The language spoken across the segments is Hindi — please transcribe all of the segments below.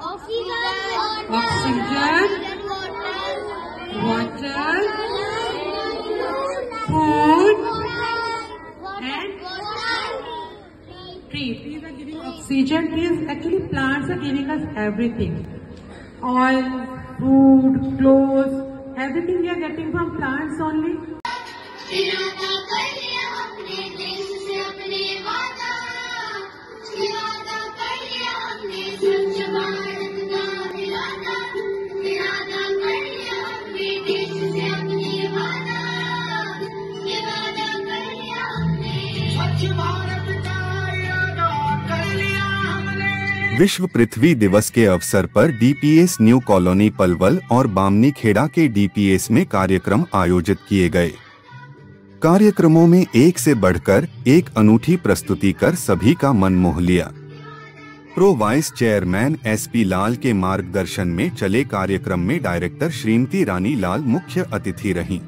Oxygen, water, food and trees. Trees are giving oxygen. Trees, actually plants are giving us everything. Oil, food, clothes, everything we are getting from plants only. विश्व पृथ्वी दिवस के अवसर पर डीपीएस न्यू कॉलोनी पलवल और बामनी खेड़ा के डीपीएस में कार्यक्रम आयोजित किए गए। कार्यक्रमों में एक से बढ़कर एक अनूठी प्रस्तुति कर सभी का मन मोह लिया। प्रो वाइस चेयरमैन एसपी लाल के मार्गदर्शन में चले कार्यक्रम में डायरेक्टर श्रीमती रानी लाल मुख्य अतिथि रहीं।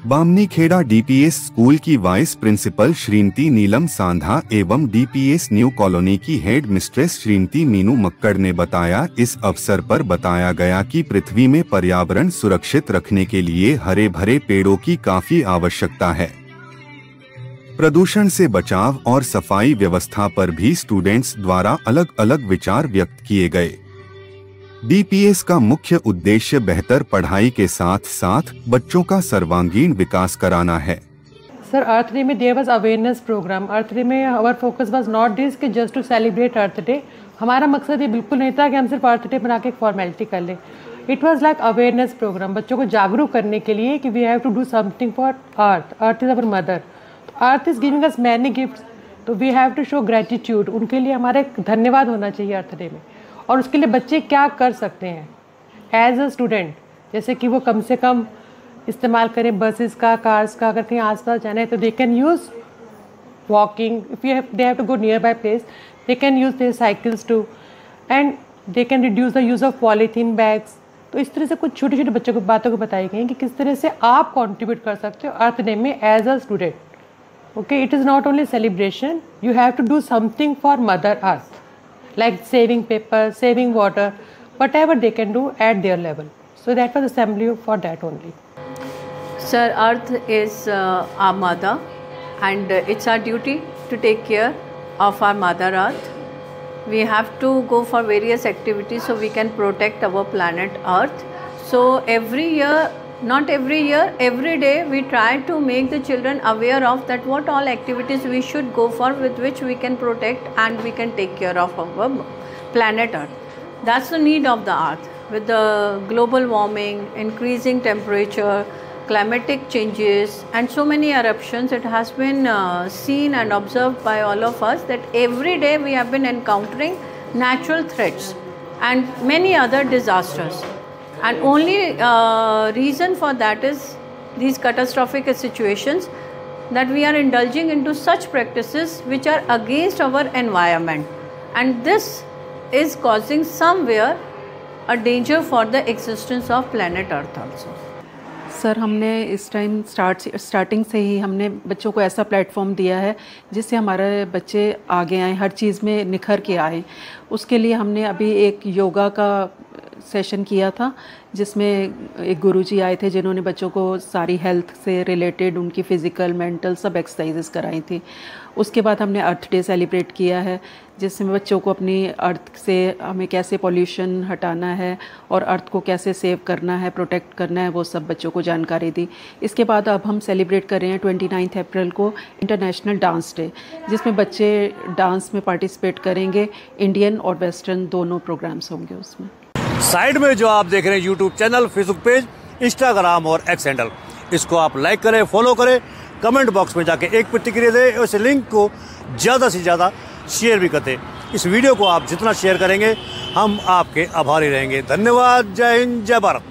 बामनी खेड़ा डीपीएस स्कूल की वाइस प्रिंसिपल श्रीमती नीलम सांधा एवं डीपीएस न्यू कॉलोनी की हेड मिस्ट्रेस श्रीमती मीनू मक्कड़ ने बताया, इस अवसर पर बताया गया कि पृथ्वी में पर्यावरण सुरक्षित रखने के लिए हरे भरे पेड़ों की काफी आवश्यकता है। प्रदूषण से बचाव और सफाई व्यवस्था पर भी स्टूडेंट्स द्वारा अलग अलग विचार व्यक्त किए गए। डीपीएस का मुख्य उद्देश्य बेहतर पढ़ाई के साथ साथ बच्चों का सर्वांगीण विकास कराना है। सर, अर्थ डे में there was awareness programme. Earth day में our focus was not this कि just to celebrate earth day. हमारा मकसद ये बिल्कुल नहीं था कि हम सिर्फ अर्थ डे बना के एक फॉर्मेलिटी कर लें। It was like awareness programme, बच्चों को जागरूक करने के लिए कि we have to do something for earth. Earth is our mother, earth is giving us many gifts, तो we have to show gratitude. उनके लिए हमारा धन्यवाद होना चाहिए अर्थ डे में। और उसके लिए बच्चे क्या कर सकते हैं एज अ स्टूडेंट, जैसे कि वो कम से कम इस्तेमाल करें बसेस का, कार्स का। अगर कहीं आसपास जाना है तो they can use walking, if you they have to go near by place, they can use their cycles too, and they can reduce the use of polythene bags. तो इस तरह से कुछ छोटे छोटे बच्चों को बातों को बताई गई कि किस तरह से आप कॉन्ट्रीब्यूट कर सकते हो अर्थ डे में as a student. Okay, it is not only celebration, you have to do something for mother earth, like saving paper, saving water, whatever they can do at their level. So that was assembly for that only. Sir, Earth is our mother, and it's our duty to take care of our mother Earth. We have to go for various activities so we can protect our planet Earth. So every year, not every year, every day we try to make the children aware of that what all activities we should go for with which we can protect and we can take care of our planet Earth. That's the need of the earth. With the global warming, increasing temperature, climatic changes and so many eruptions, it has been seen and observed by all of us that every day we have been encountering natural threats and many other disasters. And only reason for that is these catastrophic situations, that we are indulging into such practices which are against our environment, and this is causing somewhere a danger for the existence of planet Earth also. Sir, हमने इस टाइम स्टार्टिंग से ही हमने बच्चों को ऐसा प्लेटफॉर्म दिया है जिससे हमारे बच्चे आगे आएँ, हर चीज़ में निखर के आए। उसके लिए हमने अभी एक योगा का सेशन किया था जिसमें एक गुरुजी आए थे जिन्होंने बच्चों को सारी हेल्थ से रिलेटेड उनकी फ़िज़िकल मेंटल सब एक्सरसाइजेस कराई थी। उसके बाद हमने अर्थ डे सेलिब्रेट किया है जिसमें बच्चों को अपनी अर्थ से हमें कैसे पॉल्यूशन हटाना है और अर्थ को कैसे सेव करना है, प्रोटेक्ट करना है, वो सब बच्चों को जानकारी दी। इसके बाद अब हम सेलिब्रेट कर रहे हैं 29 अप्रैल को इंटरनेशनल डांस डे, जिसमें बच्चे डांस में पार्टिसिपेट करेंगे। इंडियन और वेस्टर्न दोनों प्रोग्राम्स होंगे उसमें। साइड में जो आप देख रहे हैं YouTube channel, Facebook page, Instagram और एक्स हैंडल, इसको आप लाइक करें, फॉलो करें, कमेंट बॉक्स में जाके एक प्रतिक्रिया दें। उस लिंक को ज़्यादा से ज़्यादा शेयर भी करते। इस वीडियो को आप जितना शेयर करेंगे हम आपके आभारी रहेंगे। धन्यवाद। जय हिंद, जय भारत।